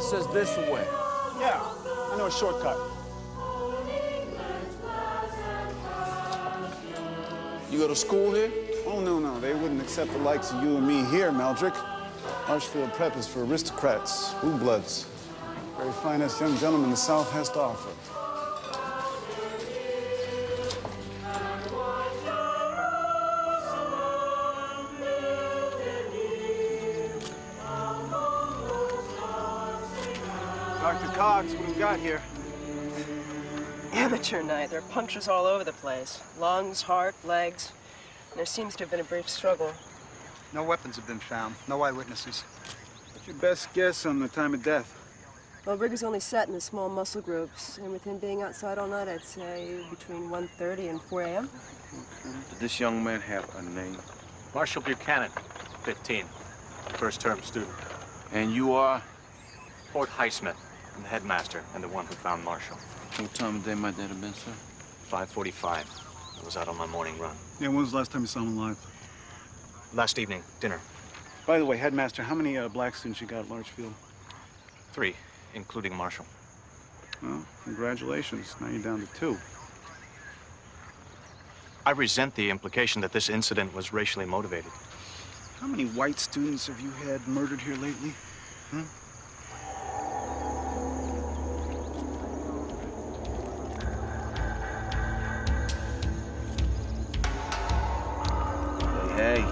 says this way. Yeah, I know a shortcut. You go to school here? Oh, no. They wouldn't accept the likes of you and me here, Meldrick. Marshfield Prep is for aristocrats, blue bloods. Very finest young gentlemen the South has to offer. Dr. Cogs, what do we got here? Amateur night. There are punctures all over the place. Lungs, heart, legs. And there seems to have been a brief struggle. No weapons have been found. No eyewitnesses. What's your best guess on the time of death? Well, Rigger's only sat in the small muscle groups. And with him being outside all night, I'd say between 1:30 and 4 a.m. Did this young man have a name? Marshall Buchanan, 15, first term student. And you are? Fort Highsmith, I'm the headmaster and the one who found Marshall. What time of day might that have been, sir? 5:45. I was out on my morning run. Yeah, when was the last time you saw him alive? Last evening, dinner. By the way, Headmaster, how many black students you got at Larchfield? 3, including Marshall. Well, congratulations. Now you're down to 2. I resent the implication that this incident was racially motivated. How many white students have you had murdered here lately? Huh? Hey.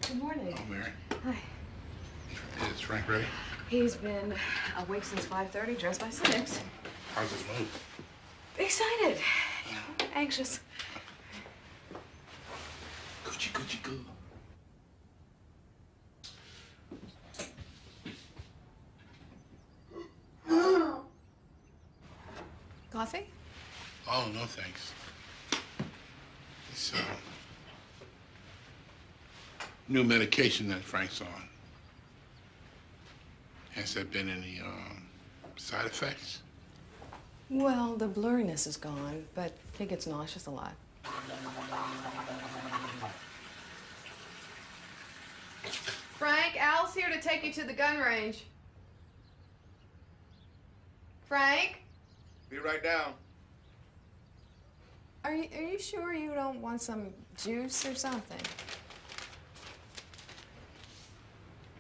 Good morning. Hello, Mary. Hi. Is Frank ready? He's been awake since 5:30, dressed by 6. How's his mood? Excited. Anxious. Coochie, good. Coffee? Oh, no thanks. It's new medication that Frank's on. Has there been any side effects? Well, the blurriness is gone, but he gets nauseous a lot. Frank, Al's here to take you to the gun range. Frank? Be right down. Are you sure you don't want some juice or something?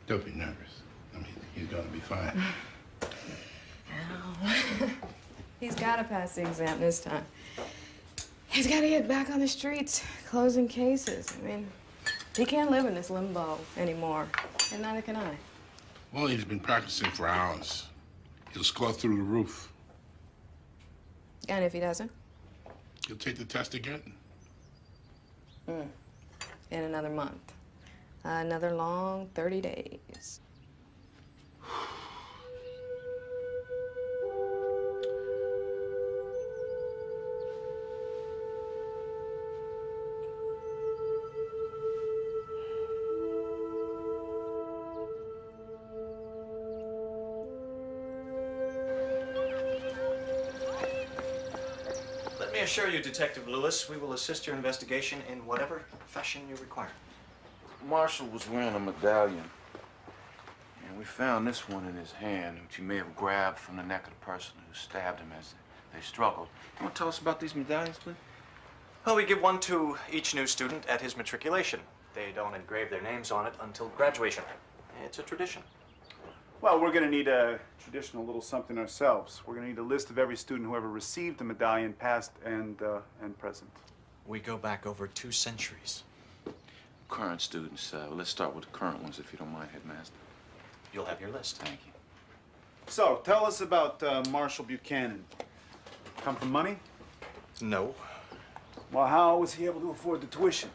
Don't be nervous. I mean, he's gonna be fine. Al. He's got to pass the exam this time. He's got to get back on the streets, closing cases. I mean, he can't live in this limbo anymore, and neither can I. Well, he's been practicing for hours. He'll score through the roof. And if he doesn't? He'll take the test again. In another month. Another long 30 days. Let me assure you, Detective Lewis, we will assist your investigation in whatever fashion you require. Marshall was wearing a medallion. And we found this one in his hand, which he may have grabbed from the neck of the person who stabbed him as they struggled. You want to tell us about these medallions, please? Well, we give one to each new student at his matriculation. They don't engrave their names on it until graduation. It's a tradition. Well, we're gonna need a traditional little something ourselves. We're gonna need a list of every student who ever received a medallion, past and present. We go back over 2 centuries. Current students. Let's start with the current ones, if you don't mind, Headmaster. You'll have your list. Thank you. So, tell us about Marshall Buchanan. Come from money? No. Well, how was he able to afford the tuition?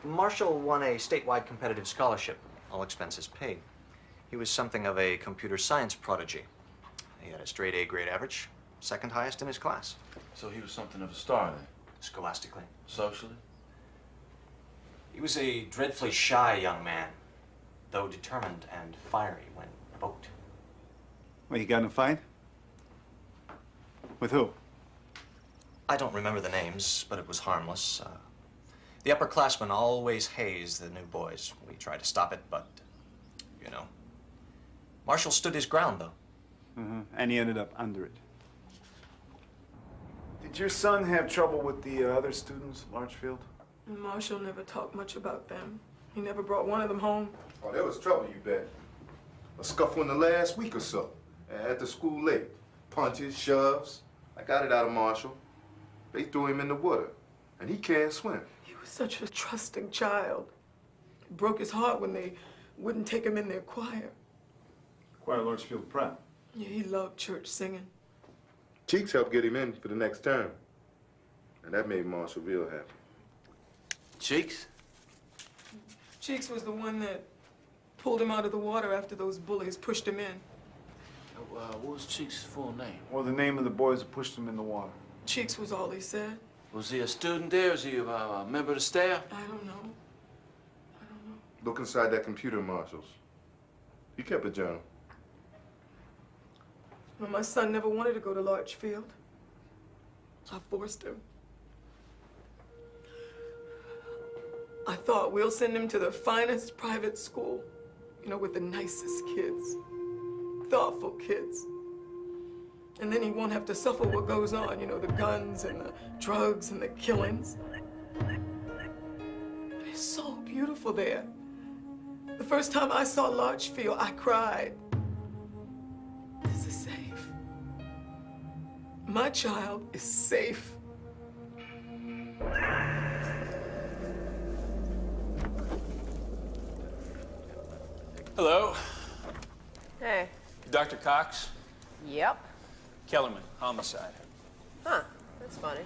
Marshall won a statewide competitive scholarship, all expenses paid. He was something of a computer science prodigy. He had a straight A grade average, second highest in his class. So he was something of a star then? Scholastically. Socially? He was a dreadfully shy young man, though determined and fiery when provoked. Well, he got in a fight? With who? I don't remember the names, but it was harmless. The upperclassmen always haze the new boys. We try to stop it, but, you know. Marshall stood his ground, though. And he ended up under it. Did your son have trouble with the other students at Larchfield? Marshall never talked much about them. He never brought one of them home. Oh, there was trouble, you bet. A scuffle in the last week or so. At the school late. Punches, shoves. I got it out of Marshall. They threw him in the water. And he can't swim. He was such a trusting child. It broke his heart when they wouldn't take him in their choir. Choir at Larchfield Prep. Yeah, he loved church singing. Cheeks helped get him in for the next term. And that made Marshall real happy. Cheeks? Cheeks was the one that pulled him out of the water after those bullies pushed him in. What was Cheeks' full name? Or the name of the boys who pushed him in the water. Cheeks was all he said. Was he a student there? Was he a member of the staff? I don't know. Look inside that computer, Marshall's. He kept a journal. Well, my son never wanted to go to Larchfield. I forced him. I thought we'll send him to the finest private school, you know, with the nicest kids, thoughtful kids. And then he won't have to suffer what goes on, you know, the guns and the drugs and the killings. But it's so beautiful there. The first time I saw Larchfield, I cried. This is safe. My child is safe. Hello. Hey. Dr. Cox? Yep. Kellerman, Homicide. Huh. That's funny.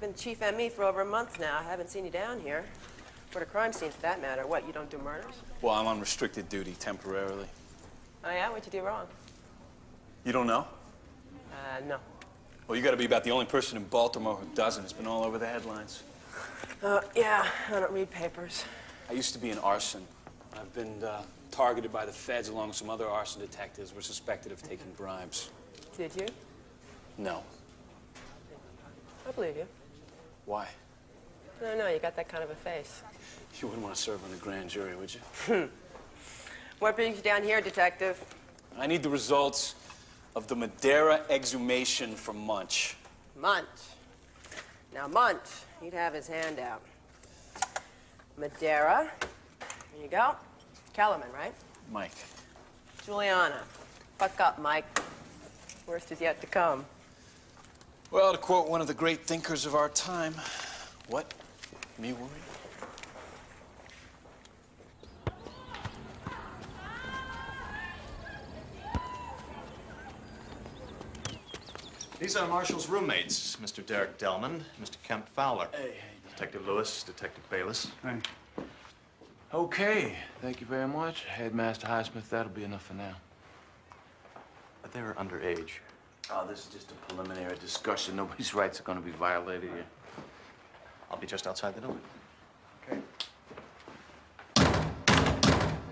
Been chief ME for over a month now. I haven't seen you down here. For the crime scene, for that matter. What, you don't do murders? Well, I'm on restricted duty temporarily. Oh, yeah? What'd you do wrong? You don't know? No. Well, you gotta be about the only person in Baltimore who doesn't. It's been all over the headlines. Yeah, I don't read papers. I used to be an arson. I've been targeted by the feds along with some other arson detectives. We're suspected of taking bribes. Did you? No. I believe you. Why? No, you got that kind of a face. You wouldn't want to serve on a grand jury, would you? What brings you down here, Detective? I need the results of the Madeira exhumation from Munch. Munch. Now, Munch, he'd have his hand out. Madeira. There you go. Kellerman, right? Mike. Juliana. Fuck up, Mike. Worst is yet to come. Well, to quote one of the great thinkers of our time, what? Me worry? These are Marshall's roommates, Mr. Derek Delman, Mr. Kemp Fowler. Hey. Detective Lewis, Detective Bayless. Hey. Okay, thank you very much. Headmaster Highsmith, that'll be enough for now. They're underage. Oh, this is just a preliminary discussion. Nobody's rights are gonna be violated here. I'll be just outside the door. Okay.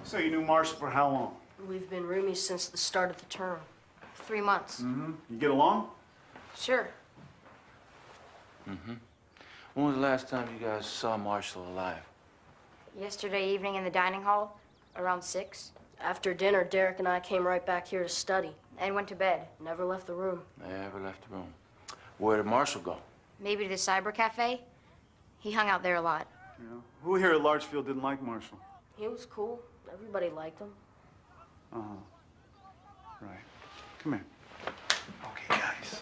So you knew Marshall for how long? We've been roomies since the start of the term. 3 months. Mm-hmm. You get along? Sure. Mm-hmm. When was the last time you guys saw Marshall alive? Yesterday evening in the dining hall, around 6. After dinner, Derek and I came right back here to study. And went to bed. Never left the room. Never left the room. Where did Marshall go? Maybe to the cyber cafe. He hung out there a lot. Yeah. Who here at Largefield didn't like Marshall? He was cool. Everybody liked him. Uh-huh. Right. Come here. Okay, guys.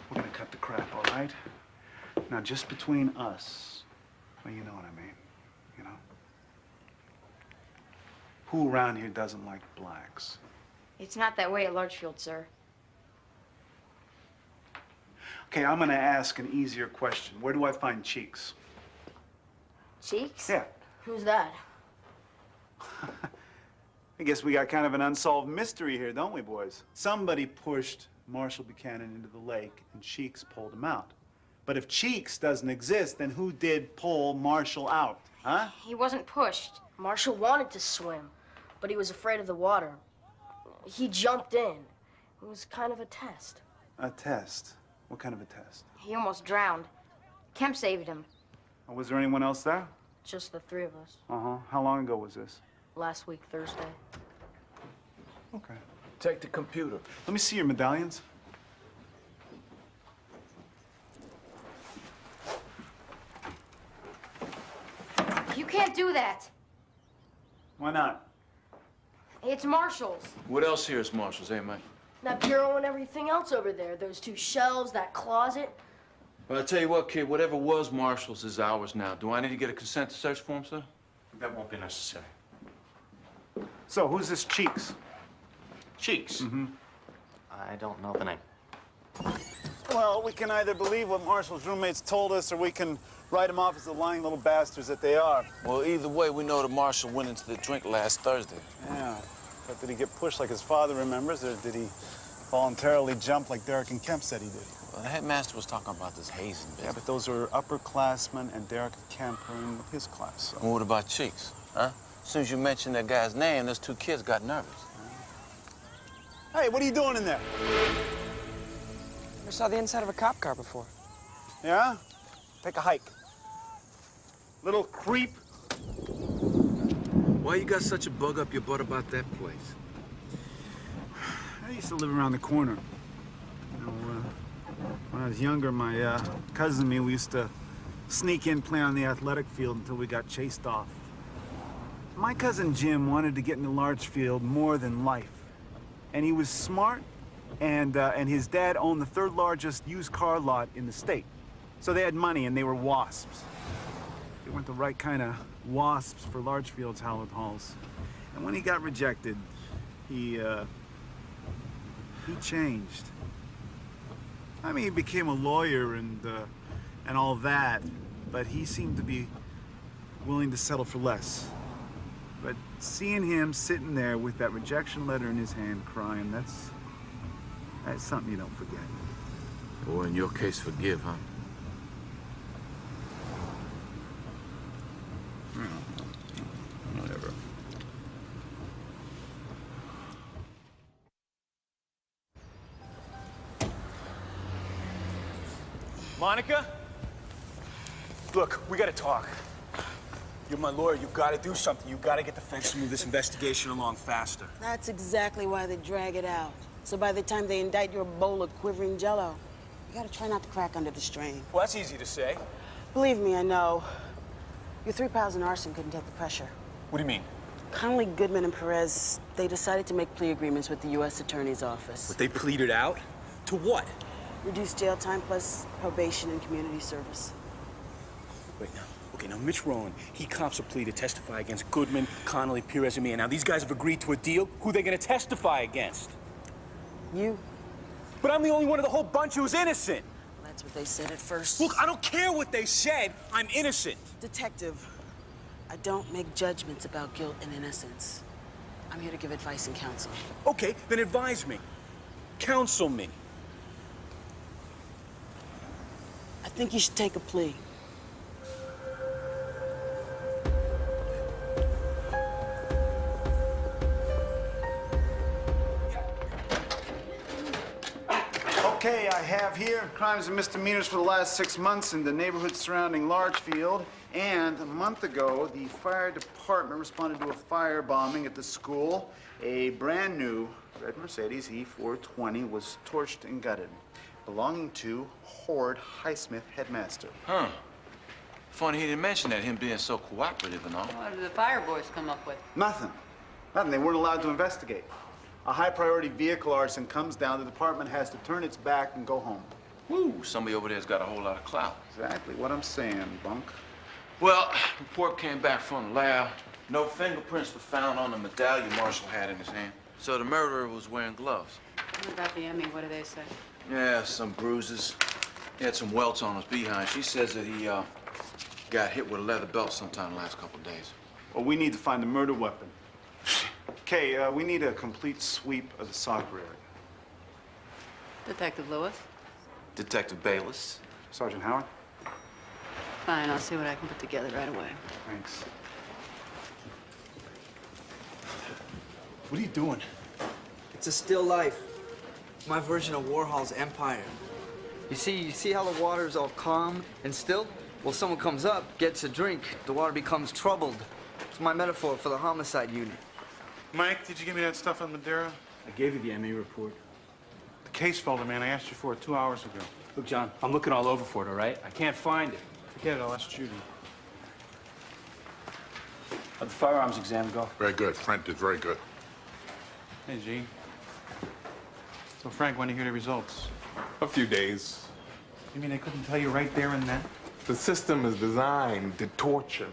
We're gonna cut the crap, all right? Now, just between us, well, you know what I mean, you know? Who around here doesn't like blacks? It's not that way at Largefield, sir. Okay, I'm gonna ask an easier question. Where do I find Cheeks? Cheeks? Yeah. Who's that? I guess we got kind of an unsolved mystery here, don't we, boys? Somebody pushed Marshall Buchanan into the lake, and Cheeks pulled him out. But if Cheeks doesn't exist, then who did pull Marshall out, huh? He wasn't pushed. Marshall wanted to swim, but he was afraid of the water. He jumped in. It was kind of a test. A test? What kind of a test? He almost drowned. Kemp saved him. Was there anyone else there? Just the 3 of us. Uh-huh. How long ago was this? Last week, Thursday. Okay. Take the computer. Let me see your medallions. You can't do that. Why not? It's Marshall's. What else here is Marshall's, eh, Mike? That bureau and everything else over there. Those 2 shelves, that closet. Well, I'll tell you what, kid, whatever was Marshall's is ours now. Do I need to get a consent to search for him, sir? That won't be necessary. So, who's this Cheeks? Cheeks? Mm-hmm. I don't know the name. Well, we can either believe what Marshall's roommates told us, or we can write them off as the lying little bastards that they are. Well, either way, we know that Marshall went into the drink last Thursday. Yeah. But did he get pushed like his father remembers, or did he voluntarily jump like Derek and Kemp said he did? Well, the headmaster was talking about this hazing business. Yeah, but those are upperclassmen, and Derek and Kemp are in his class. So. Well, what about Cheeks, huh? As soon as you mentioned that guy's name, those 2 kids got nervous. Hey, what are you doing in there? Never saw the inside of a cop car before. Yeah? Take a hike. Little creep. Why you got such a bug up your butt about that place? I used to live around the corner. You know, when I was younger, my cousin and me, we used to sneak in, play on the athletic field until we got chased off. My cousin Jim wanted to get into Largefield more than life. And he was smart, and his dad owned the 3rd largest used car lot in the state. So they had money, and they were wasps. They weren't the right kind of wasps for Largefield's hallowed halls. And when he got rejected, he changed. I mean, he became a lawyer and all that, but he seemed to be willing to settle for less. But seeing him sitting there with that rejection letter in his hand crying, that's something you don't forget. Or in your case, forgive, huh? Whatever. Monica? Look, we gotta talk. You're my lawyer. You've got to do something. You've got to get the feds to move this investigation along faster. That's exactly why they drag it out. So by the time they indict your bowl of quivering jello, you gotta try not to crack under the strain. Well, that's easy to say. Believe me, I know. Your 3 pals in arson couldn't take the pressure. What do you mean? Connolly, Goodman, and Perez, they decided to make plea agreements with the U.S. Attorney's Office. But they pleaded out? To what? Reduced jail time plus probation and community service. Wait, now. Okay, now Mitch Rowan, he cops a plea to testify against Goodman, Connolly, Perez, and me. And now these guys have agreed to a deal. Who are they going to testify against? You. But I'm the only one of the whole bunch who's innocent. Well, that's what they said at first. Look, I don't care what they said. I'm innocent. Detective, I don't make judgments about guilt and innocence. I'm here to give advice and counsel. Okay, then advise me. Counsel me. I think you should take a plea. Okay, I have here crimes and misdemeanors for the last 6 months in the neighborhood surrounding Larchfield. And a month ago, the fire department responded to a fire bombing at the school. A brand new red Mercedes E420 was torched and gutted, belonging to Horde Highsmith headmaster. Huh. Funny he didn't mention that, him being so cooperative and all. What did the fire boys come up with? Nothing. Nothing. They weren't allowed to investigate. A high-priority vehicle arson comes down, the department has to turn its back and go home. Woo, somebody over there's got a whole lot of clout. Exactly what I'm saying, Bunk. Well, report came back from the lab. No fingerprints were found on the medallion Marshall had in his hand. So the murderer was wearing gloves. What about the Emmy? What do they say? Yeah, some bruises. He had some welts on his behind. She says that he got hit with a leather belt sometime the last couple of days. Well, we need to find the murder weapon. Okay, we need a complete sweep of the soccer area. Detective Lewis? Detective Bayless. Sergeant Howard? Fine, I'll see what I can put together right away. Thanks. What are you doing? It's a still life. My version of Warhol's Empire. You see how the water is all calm and still? Well, someone comes up, gets a drink, the water becomes troubled. It's my metaphor for the homicide unit. Mike, did you give me that stuff on Madeira? I gave you the MA report. The case folder, man. I asked you for it 2 hours ago. Look, John, I'm looking all over for it, all right? I can't find it. Forget it. I'll ask Judy. How'd the firearms exam go? Very good. Frank did very good. Hey, G. So, Frank, when do you hear the results? A few days. You mean they couldn't tell you right there and then? The system is designed to torture me.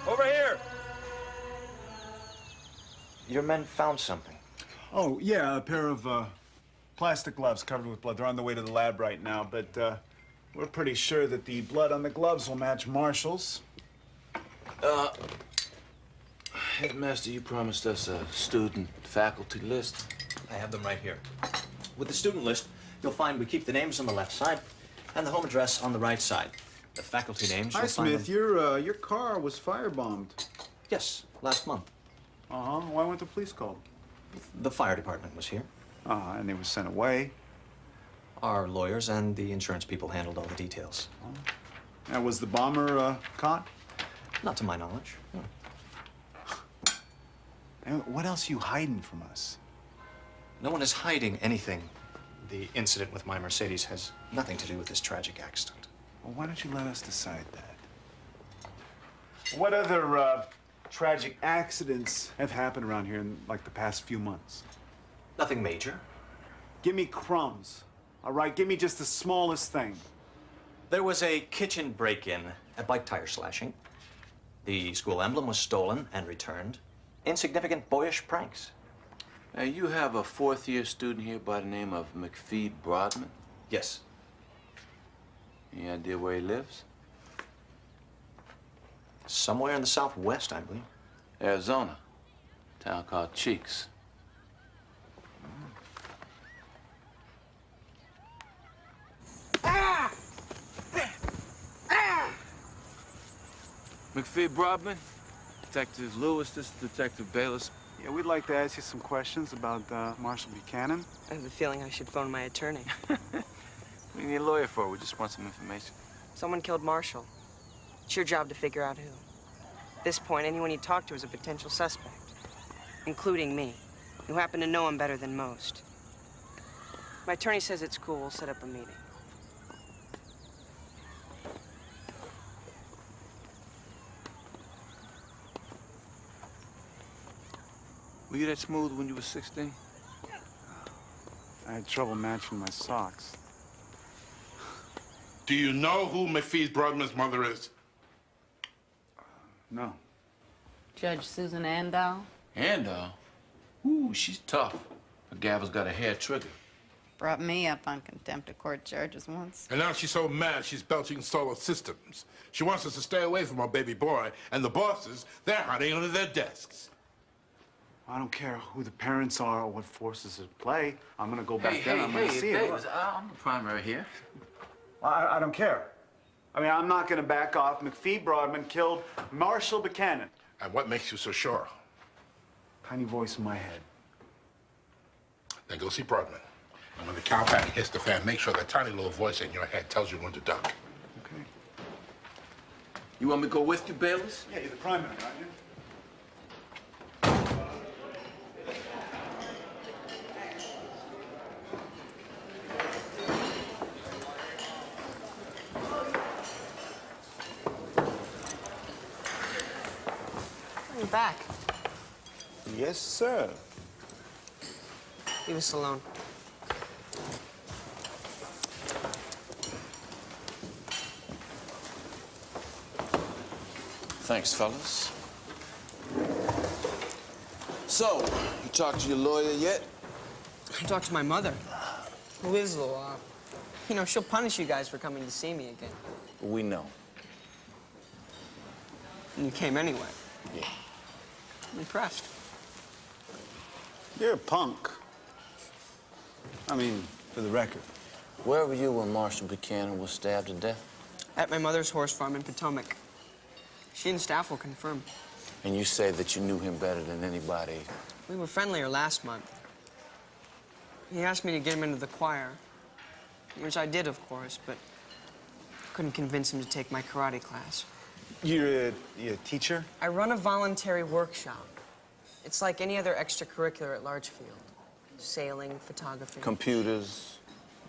Over here! Your men found something. Oh, yeah, a pair of plastic gloves covered with blood. They're on the way to the lab right now, but we're pretty sure that the blood on the gloves will match Marshall's. Headmaster, you promised us a student faculty list. I have them right here. With the student list, you'll find we keep the names on the left side and the home address on the right side. The faculty names, Hi, you'll find Smith. them... Your car was firebombed. Yes, last month. Uh-huh. Why weren't the police called? The fire department was here. And they were sent away. Our lawyers and the insurance people handled all the details. Now, was the bomber caught? Not to my knowledge. No. And what else are you hiding from us? No one is hiding anything. The incident with my Mercedes has nothing to do with this tragic accident. Well, why don't you let us decide that? What other tragic accidents have happened around here in, like, the past few months? Nothing major. Give me crumbs, all right? Give me just the smallest thing. There was a kitchen break-in, a bike tire slashing. The school emblem was stolen and returned. Insignificant boyish pranks. Now, you have a fourth-year student here by the name of McPhee Broadman? Yes. Any idea where he lives? Somewhere in the Southwest, I believe. Arizona. A town called Cheeks. McPhee Broadman, Detective Lewis, this is Detective Bayless. Yeah, we'd like to ask you some questions about Marshall Buchanan. I have a feeling I should phone my attorney. What do you need a lawyer for? We just want some information. Someone killed Marshall. It's your job to figure out who. At this point, anyone you talk to is a potential suspect, including me, who happen to know him better than most. My attorney says it's cool. We'll set up a meeting. Were you that smooth when you were 16? I had trouble matching my socks. Do you know who McPhee Broadman's mother is? No. Judge Susan Andal? Andal? Ooh, she's tough. Her gavel's got a hair trigger. Brought me up on contempt of court charges once. And now she's so mad she's belching solar systems. She wants us to stay away from our baby boy, and the bosses, they're hiding under their desks. I don't care who the parents are or what forces at play. I'm gonna go back there and I'm hey, gonna see Davis, it. I'm the primary here. Well, I don't care. I mean, I'm not gonna back off. McPhee Broadman killed Marshall Buchanan. And what makes you so sure? Tiny voice in my head. Then go see Broadman. And when the cow patty hits the fan, make sure that tiny little voice in your head tells you when to duck. Okay. You want me to go with you, Bayless? Yeah, you're the primary, aren't you? You're back. Yes, sir. Leave us alone. Thanks, fellas. So, you talked to your lawyer yet? I talked to my mother. Liz will, you know, she'll punish you guys for coming to see me again. We know. And you came anyway. Yeah. I'm impressed. You're a punk. I mean, for the record. Where were you when Marshall Buchanan was stabbed to death? At my mother's horse farm in Potomac. She and staff will confirm. And you say that you knew him better than anybody. We were friendlier last month. He asked me to get him into the choir, which I did, of course, but couldn't convince him to take my karate class. You're a teacher? I run a voluntary workshop. It's like any other extracurricular at Largefield. Sailing, photography. Computers.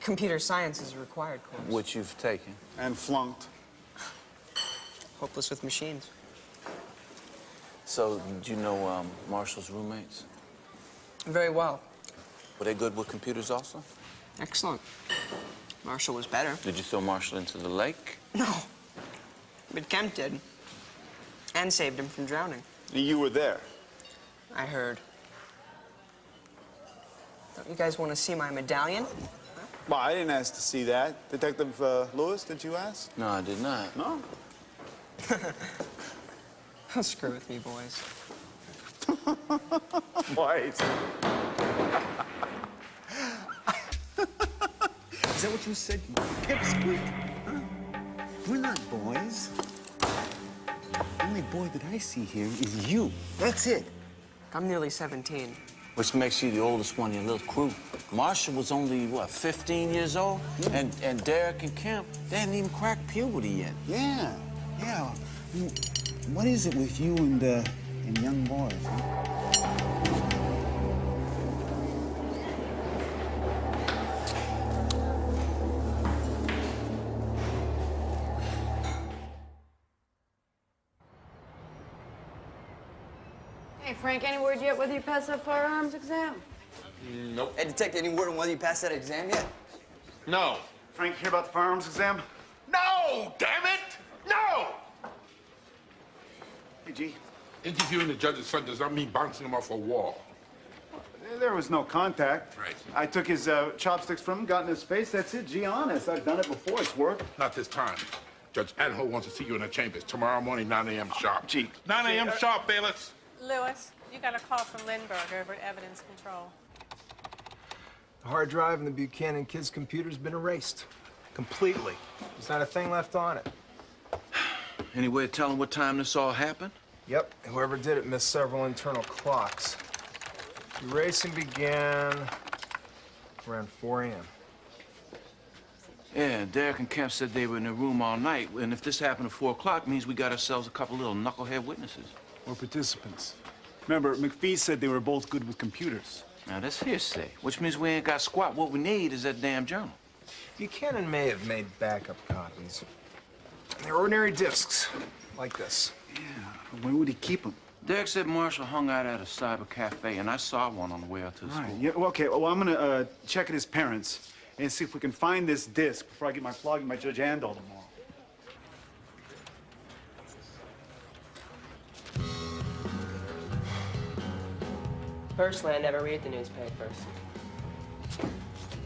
Computer science is a required course. Which you've taken. And flunked. Hopeless with machines. So, do you know Marshall's roommates? Very well. Were they good with computers also? Excellent. Marshall was better. Did you throw Marshall into the lake? No. But Kemp did. And saved him from drowning. You were there? I heard. Don't you guys want to see my medallion? Well, I didn't ask to see that. Detective Lewis, did you ask? No, I did not. No? Don't screw with me, boys. Boys. Is that what you said, you pipsqueak? Huh? We're not boys. The only boy that I see here is you. That's it. I'm nearly 17. Which makes you the oldest one in your little crew. Marshall was only, what, 15 years old? Yeah. And Derek and Kemp, they hadn't even cracked puberty yet. Yeah, yeah. What is it with you and young boys, huh? Hey, Frank, any word yet whether you passed that firearms exam? Nope. Hey, Detective, any word on whether you passed that exam yet? No. Frank, hear about the firearms exam? No, damn it! No! Hey, G. Interviewing the judge's son does not mean bouncing him off a wall. There was no contact. Right. I took his chopsticks from him, got in his face. That's it. Gee, honest. I've done it before. It's worked. Not this time. Judge Anho wants to see you in the chambers tomorrow morning, 9 a.m. sharp. Gee. 9 a.m. sharp, Bayless. Lewis, you got a call from Lindbergh over at Evidence Control. The hard drive in the Buchanan kid's computer's been erased. Completely. There's not a thing left on it. Any way of telling what time this all happened? Yep, whoever did it missed several internal clocks. Erasing began around 4 a.m. Yeah, Derek and Kemp said they were in the room all night, and if this happened at 4 o'clock, means we got ourselves a couple little knucklehead witnesses. Or participants. Remember, McPhee said they were both good with computers. Now, that's hearsay, which means we ain't got squat. What we need is that damn journal. Buchanan may have made backup copies. They're ordinary discs, like this. Yeah, where would he keep them? Derek said Marshall hung out at a cyber cafe, and I saw one on the way out to the school. Yeah, well, okay, well, I'm gonna check at his parents and see if we can find this disc before I get my flogging by Judge Andol tomorrow. Personally, I never read the newspapers.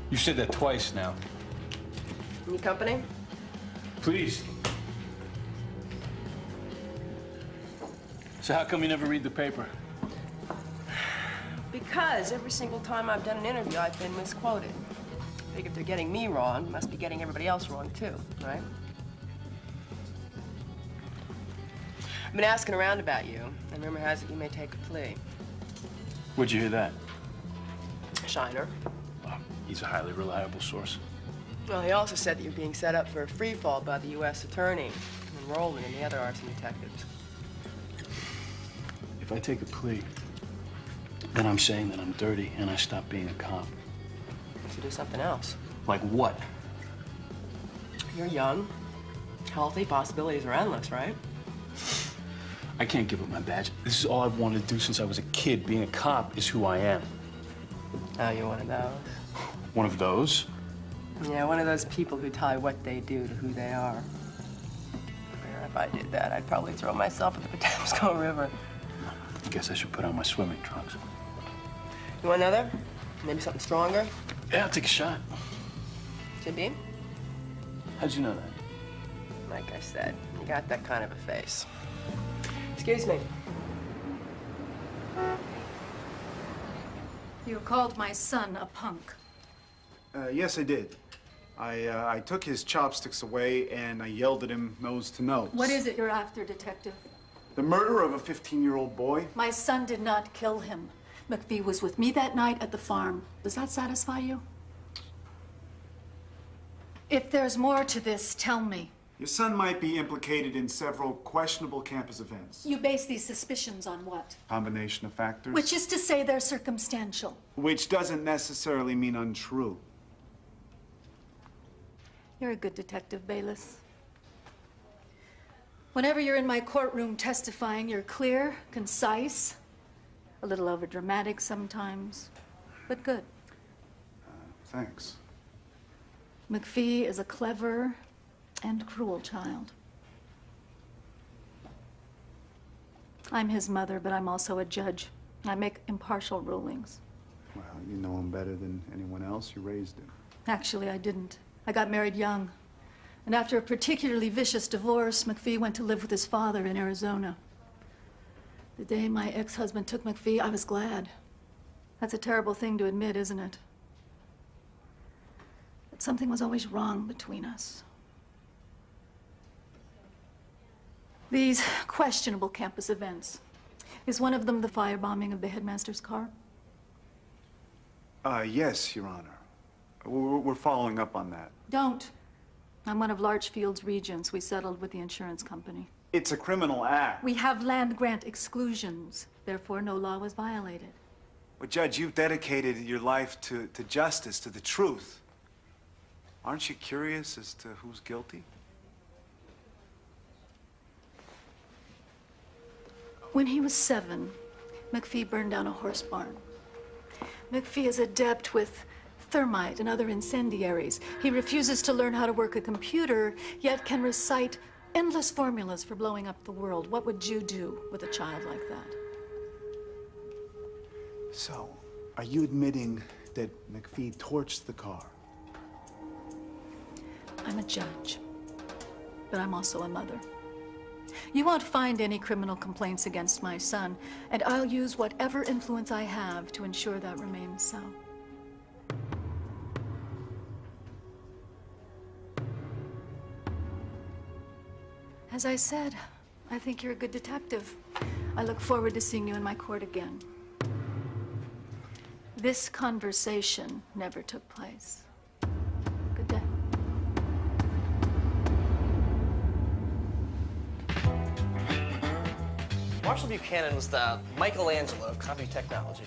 You said that twice now. Any company? Please. So how come you never read the paper? Because every single time I've done an interview, I've been misquoted. I think if they're getting me wrong, must be getting everybody else wrong, too, right? I've been asking around about you, and rumor has it you may take a plea. Where'd you hear that? Shiner. Well, he's a highly reliable source. Well, he also said that you're being set up for a free fall by the U.S. attorney, enrollment in the other arson detectives. If I take a plea, then I'm saying that I'm dirty and I stop being a cop. You should do something else. Like what? You're young, healthy, possibilities are endless, right? I can't give up my badge. This is all I've wanted to do since I was a kid. Being a cop is who I am. Oh, you're one of those? One of those? Yeah, one of those people who tie what they do to who they are. If I did that, I'd probably throw myself into the Patapsco River. I guess I should put on my swimming trunks. You want another? Maybe something stronger? Yeah, I'll take a shot. Jim Beam? How'd you know that? Like I said, you got that kind of a face. Excuse me. You called my son a punk. Yes, I did. I took his chopsticks away and I yelled at him nose to nose. What is it you're after, Detective? The murder of a 15-year-old boy. My son did not kill him. McPhee was with me that night at the farm. Does that satisfy you? If there's more to this, tell me. Your son might be implicated in several questionable campus events. You base these suspicions on what? Combination of factors. Which is to say they're circumstantial. Which doesn't necessarily mean untrue. You're a good detective, Bayless. Whenever you're in my courtroom testifying, you're clear, concise, a little overdramatic sometimes, but good. Thanks. McPhee is a clever and cruel child. I'm his mother, but I'm also a judge. I make impartial rulings. Well, you know him better than anyone else. You raised him. Actually, I didn't. I got married young. And after a particularly vicious divorce, McPhee went to live with his father in Arizona. The day my ex-husband took McPhee, I was glad. That's a terrible thing to admit, isn't it? But something was always wrong between us. These questionable campus events. Is one of them the firebombing of the headmaster's car? Yes, Your Honor. We're following up on that. Don't. I'm one of Larchfield's regents. We settled with the insurance company. It's a criminal act. We have land grant exclusions. Therefore, no law was violated. Well, Judge, you've dedicated your life to justice, to the truth. Aren't you curious as to who's guilty? When he was 7, McPhee burned down a horse barn. McPhee is adept with thermite and other incendiaries. He refuses to learn how to work a computer, yet can recite endless formulas for blowing up the world. What would you do with a child like that? So, Are you admitting that McPhee torched the car? I'm a judge, but I'm also a mother. You won't find any criminal complaints against my son, and I'll use whatever influence I have to ensure that remains so. As I said, I think you're a good detective. I look forward to seeing you in my court again. This conversation never took place. Good day. Marshall Buchanan was the Michelangelo of computer technology.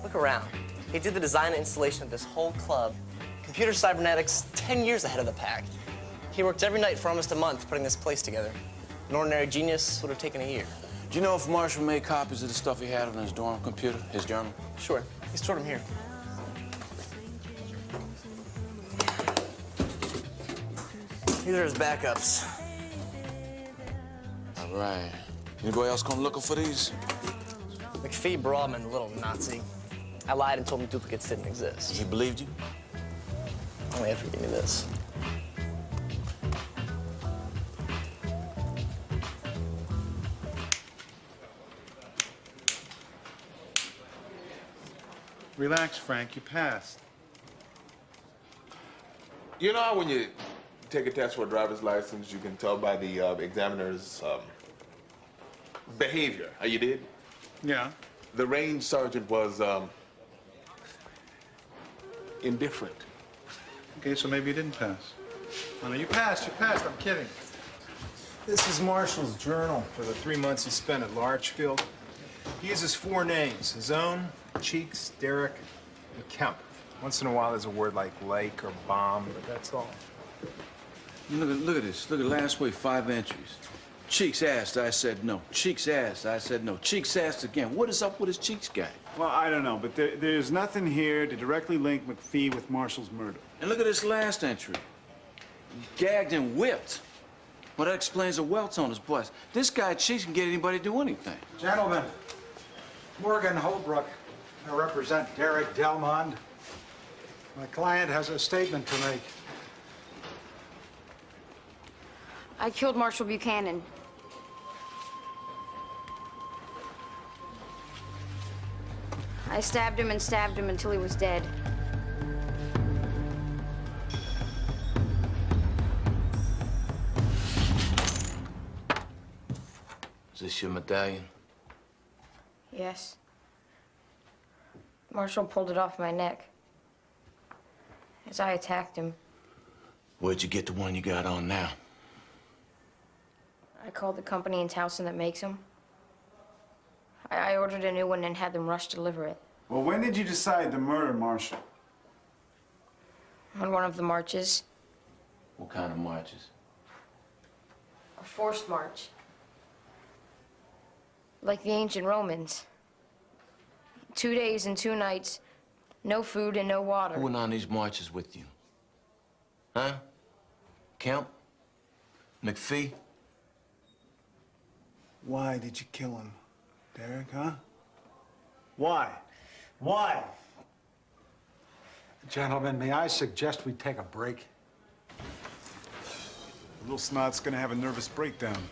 Look around. He did the design and installation of this whole club. Computer cybernetics 10 years ahead of the pack. He worked every night for almost a month putting this place together. An ordinary genius would have taken a year. Do you know if Marshall made copies of the stuff he had on his dorm computer, his journal? Sure. He stored them here. These are his backups. All right. Anybody else come looking for these? McPhee brought him in, the little Nazi. I lied and told him duplicates didn't exist. He believed you? Only after giving me this. Relax, Frank. You passed. You know how when you take a test for a driver's license, you can tell by the examiner's behavior, how you did? Yeah. The range sergeant was indifferent. Okay, so maybe you didn't pass. Oh, no, you passed. You passed. I'm kidding. This is Marshall's journal for the 3 months he spent at Larchfield. He uses 4 names: his own, Cheeks, Derek, and Kemp. Once in a while, there's a word like lake or bomb, but that's all. Look at this. Look at last week, 5 entries. Cheeks asked, I said no. Cheeks asked, I said no. Cheeks asked again. What is up with his Cheeks guy? Well, I don't know, but there's nothing here to directly link McPhee with Marshall's murder. And look at this last entry. Gagged and whipped. Well, that explains the welts on his butt. This guy Cheeks can get anybody to do anything. Gentlemen, Morgan Holbrook. I represent Derek Delmond. My client has a statement to make. I killed Marshall Buchanan. I stabbed him and stabbed him until he was dead. Is this your medallion? Yes. Marshall pulled it off my neck as I attacked him. Where'd you get the one you got on now? I called the company in Towson that makes them. I ordered a new one and had them rush to deliver it. Well, when did you decide to murder Marshall? On one of the marches. What kind of marches? A forced march. Like the ancient Romans. 2 days and 2 nights, no food and no water. Who went on these marches with you? Huh? Kemp? McPhee? Why did you kill him, Derek, huh? Why? Why? Gentlemen, may I suggest we take a break? Little Snot's gonna have a nervous breakdown.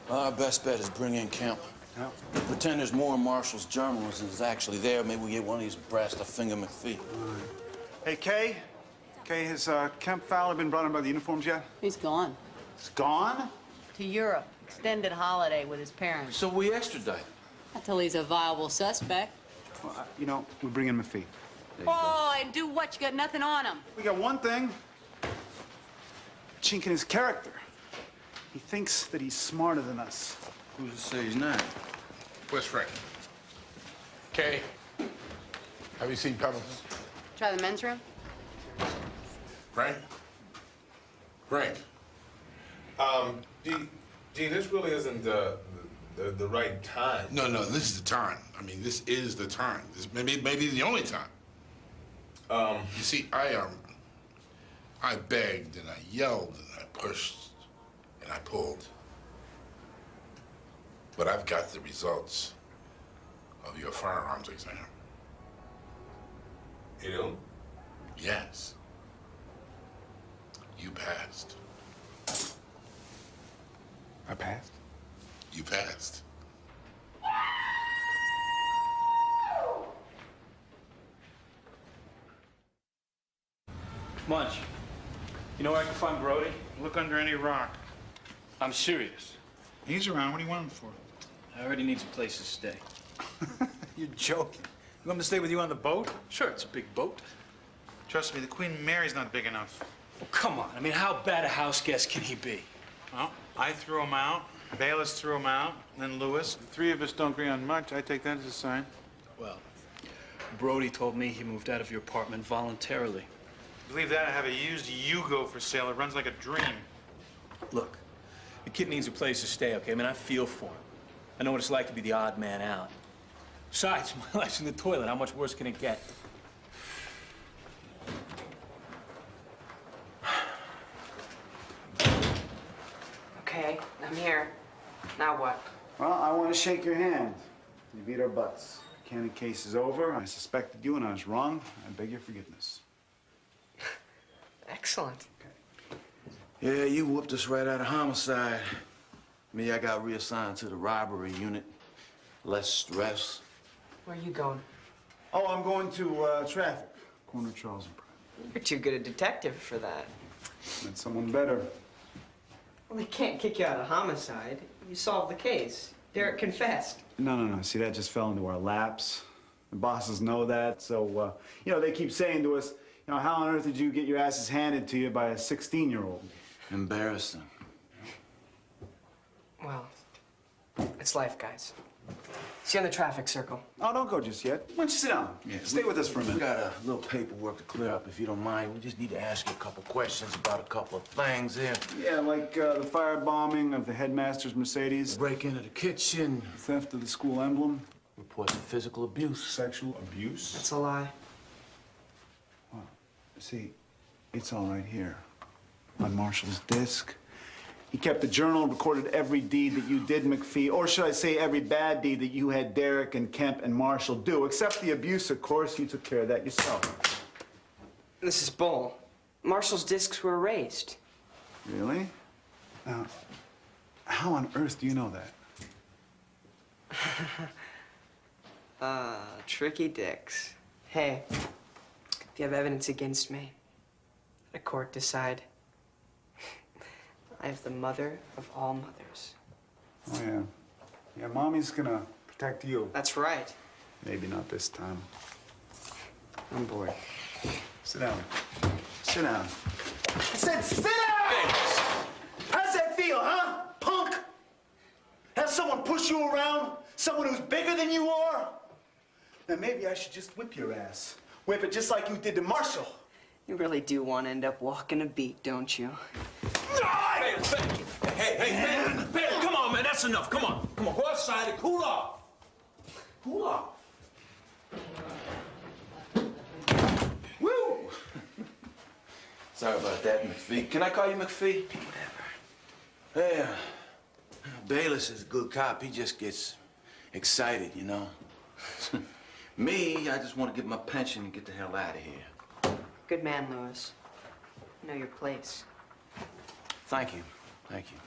Our best bet is bring in Kemp. Yeah. Pretend there's more in Marshall's journals than is actually there. Maybe we get one of these brass to finger McPhee. Hey, Kay? Kay, has Kemp Fowler been brought in by the uniforms yet? He's gone. He's gone? To Europe. Extended holiday with his parents. So we extradite. Until he's a viable suspect. Well, you know, we bring in McPhee. Oh, and do what? You got nothing on him. We got one thing. Chink in his character. He thinks that he's smarter than us. Who's to say he's not? Where's Frank? Kay, have you seen Pebbles? Try the men's room? Frank? Frank? Gee, this really isn't the right time. No, this is the time. I mean, this is the time. This maybe the only time. You see, I begged and I yelled and I pushed and I pulled. But I've got the results of your firearms exam. You do? Yes. You passed. I passed? You passed. Munch, you know where I can find Brody? Look under any rock. I'm serious. He's around. What do you want him for? I already need a place to stay. You're joking. You want him to stay with you on the boat? Sure, it's a big boat. Trust me, the Queen Mary's not big enough. Well, come on. I mean, how bad a house guest can he be? Well, I threw him out. Bayless threw him out. Then Lewis. The three of us don't agree on much. I take that as a sign. Well, Brody told me he moved out of your apartment voluntarily. Believe that? I have a used Yugo for sale. It runs like a dream. Look, the kid needs a place to stay, okay? I mean, I feel for him. I know what it's like to be the odd man out. Besides, my life's in the toilet. How much worse can it get? Okay, I'm here. Now what? Well, I want to shake your hand. You beat our butts. Cannon case is over. I suspected you and I was wrong. I beg your forgiveness. Excellent. Yeah, you whooped us right out of homicide. Me, I got reassigned to the robbery unit. Less stress. Where are you going? Oh, I'm going to traffic. Corner Charles and Pratt. You're too good a detective for that. Met someone better. Well, they can't kick you out of homicide. You solved the case. Derek confessed. No. See, that just fell into our laps. The bosses know that, so, you know, they keep saying to us, you know, how on earth did you get your asses handed to you by a 16-year-old? Embarrassing. Well, it's life, guys. See you on the traffic circle. Oh, don't go just yet. Why don't you sit down? Yeah, Stay with us for a minute. We got a little paperwork to clear up, if you don't mind. We just need to ask you a couple questions about a couple of things here. Yeah, like the firebombing of the headmaster's Mercedes. Break into the kitchen. Theft of the school emblem. Reports of physical abuse. Sexual abuse. That's a lie. Well, see, it's all right here. On Marshall's disc. He kept a journal and recorded every deed that you did, McPhee, or should I say every bad deed that you had Derek and Kemp and Marshall do, except the abuse, of course. You took care of that yourself. This is bull. Marshall's discs were erased. Really? Now, how on earth do you know that? Tricky dicks. Hey, if you have evidence against me, let a court decide. I have the mother of all mothers. Oh, yeah. Yeah, Mommy's gonna protect you. That's right. Maybe not this time. I'm bored. Sit down. Sit down. I said sit down! How's that feel, huh, punk? Have someone push you around? Someone who's bigger than you are? Then maybe I should just whip your ass. Whip it just like you did to Marshall. You really do want to end up walking a beat, don't you? Hey, come on, man, that's enough. Come on, go outside and cool off. Cool off. Woo! Sorry about that, McPhee. Can I call you McPhee? Whatever. Yeah. Bayless is a good cop. He just gets excited, you know. Me, I just want to get my pension and get the hell out of here. Good man, Lewis. You know your place. Thank you. Thank you.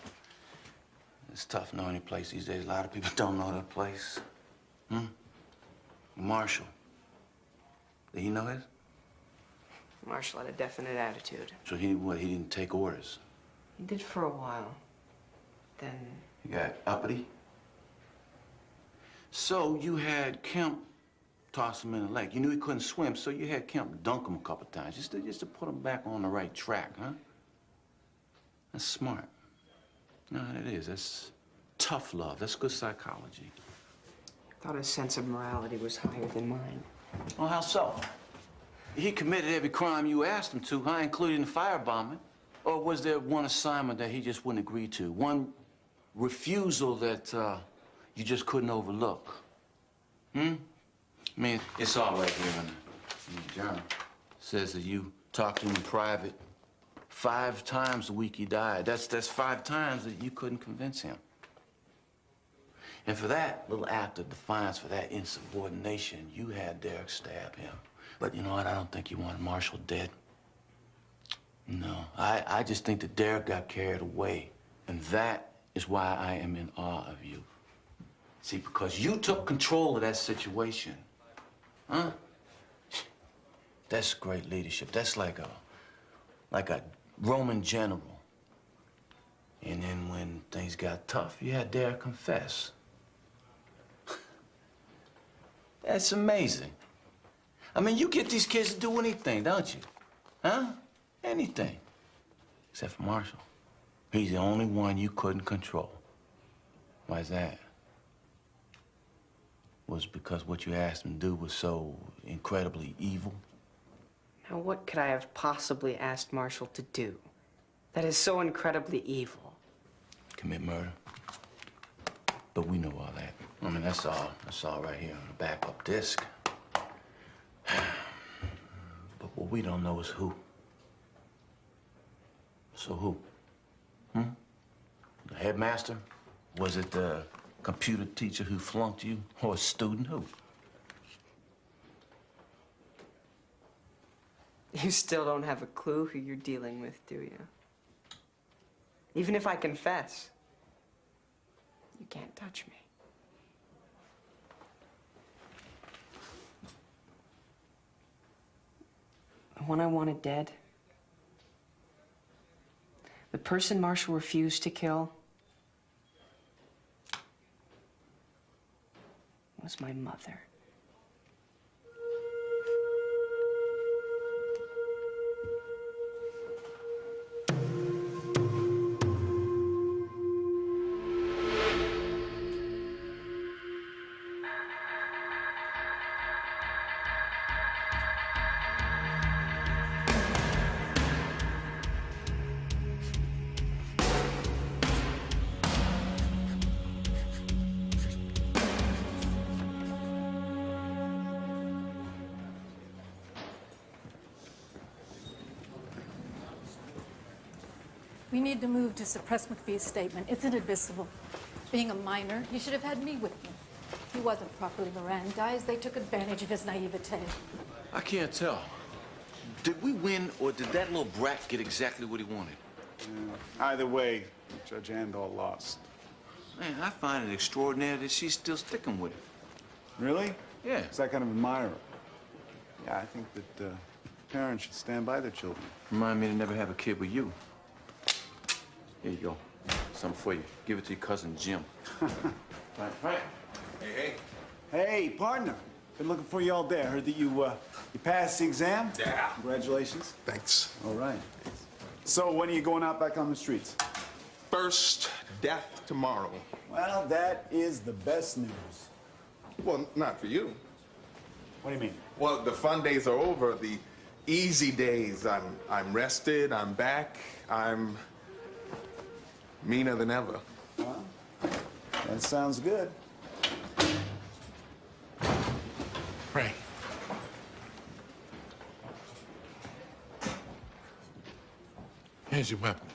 It's tough knowing your place these days. A lot of people don't know their place. Marshall. Did he know his? Marshall had a definite attitude. So he didn't take orders? He did for a while. Then... He got uppity? So you had Kemp toss him in the lake. You knew he couldn't swim, so you had Kemp dunk him a couple times, just to put him back on the right track, huh? That's smart. No, it is. That's tough love. That's good psychology. I thought his sense of morality was higher than mine. Well, how so? He committed every crime you asked him to, huh? Including the firebombing. Or was there one assignment that he just wouldn't agree to? One refusal that you just couldn't overlook? I mean, it's all right here in the journal. It says that you talked to him in private 5 times the week he died. That's 5 times that you couldn't convince him. And for that little act of defiance, for that insubordination, you had Derek stab him. But you know what? I don't think you wanted Marshall dead. No, I just think that Derek got carried away. And that is why I am in awe of you. See, because you took control of that situation. Huh? That's great leadership. That's like a Roman general. And then when things got tough, you had Derek confess. That's amazing. I mean, you get these kids to do anything, don't you? Huh? Anything. Except for Marshall. He's the only one you couldn't control. Why's that? Was it because what you asked him to do was so incredibly evil? Now, what could I have possibly asked Marshall to do that is so incredibly evil? Commit murder. But we know all that. I mean, that's all right here on the backup disc. But what we don't know is who. So who? The headmaster? Was it the computer teacher who flunked you? Or a student? Who? You still don't have a clue who you're dealing with, do you? Even if I confess, you can't touch me. The one I wanted dead, the person Marshall refused to kill, was my mother. We need to move to suppress McPhee's statement. It's inadmissible. Being a minor, he should have had me with him. He wasn't properly Mirandized. They took advantage of his naivete. I can't tell. Did we win, or did that little brat get exactly what he wanted? Either way, Judge Andall lost. Man, I find it extraordinary that she's still sticking with it. Really? Yeah. Because I kind of admire her. Yeah, I think that parents should stand by their children. Remind me to never have a kid with you. Here you go. Something for you. Give it to your cousin, Jim. Frank. Hey. Hey, partner. Been looking for you all day. I heard that you passed the exam. Yeah. Congratulations. Thanks. All right. So when are you going out back on the streets? First death tomorrow. Well, that is the best news. Well, not for you. What do you mean? Well, the fun days are over. The easy days. I'm rested. I'm back. I'm meaner than ever. Well, that sounds good. Frank. Here's your weapon.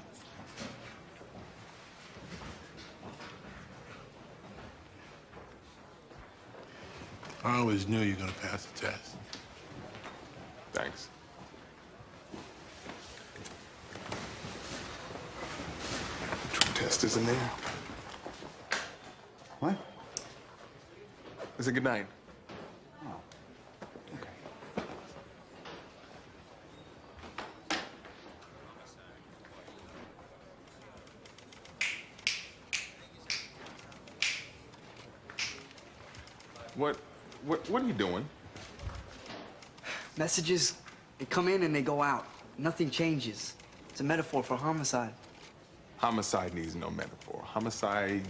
I always knew you were gonna pass the test. Thanks. The drug test isn't there. What? It's a good night. What are you doing? Messages, they come in and they go out. Nothing changes. It's a metaphor for homicide. Homicide needs no metaphor. Homicide